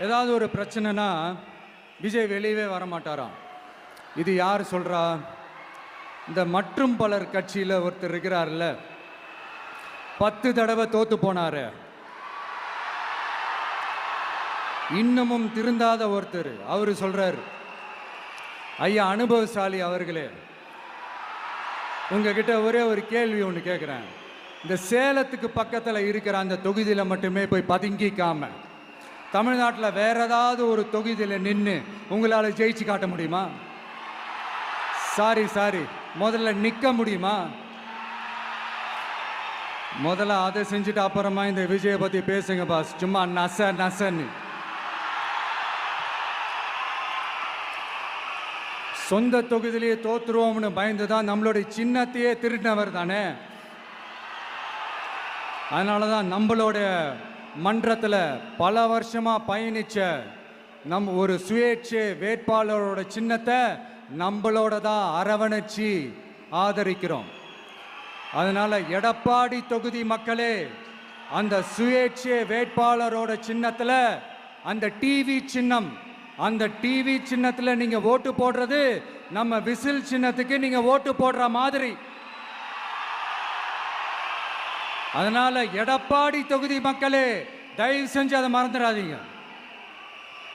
ஏதாவது ஒரு பிரச்சனைனா விஜய் வெளியவே வர மாட்டாராம். இது யார் சொல்றா? இந்த மற்றும் பலர் கட்சியில் ஒருத்தர் இருக்கிறார்ல, 10 தடவை தோத்து போனாரு, இன்னமும் திருந்தாத ஒருத்தர். அவரு சொல்றாரு, ஐயா அனுபவசாலி அவர்களே, உங்ககிட்ட ஒரே ஒரு கேள்வி ஒன்று கேட்குறேன். இந்த சேலத்துக்கு பக்கத்தில் இருக்கிற அந்த தொகுதியில் மட்டுமே போய் பதுங்கிக்காம தமிழ்நாட்டில் வேற ஏதாவது ஒரு தொகுதியில் நின்று உங்களால் ஜெயிச்சு காட்ட முடியுமா? சாரி, முதல்ல நிற்க முடியுமா? முதல்ல அதை செஞ்சுட்டு அப்புறமா இந்த விஜயை பற்றி பேசுங்க பாஸ். சும்மா நசன்னு. சொந்த தொகுதியிலேயே தோத்துருவோம்னு பயந்து தான் நம்மளுடைய சின்னத்தையே திருடினவர் தானே. அதனால தான் நம்மளோட மன்றத்தில் பல வருஷமாக பயணிச்ச ஒரு சுயேட்சை வேட்பாளரோட சின்னத்தை நம்மளோட தான் அரவணைச்சி ஆதரிக்கிறோம். அதனால எடப்பாடி தொகுதி மக்களே, அந்த சுயேட்சை வேட்பாளரோட சின்னத்தில் அந்த டிவி சின்னம், அந்த டிவி சின்னத்தில் நீங்க ஓட்டு போடுறது நம்ம விசில் சின்னத்துக்கு நீங்க ஓட்டு போடுற மாதிரி. அதனால எடப்பாடி தொகுதி மக்களே, தயவு செஞ்சு அதை மறந்துடாதீங்க.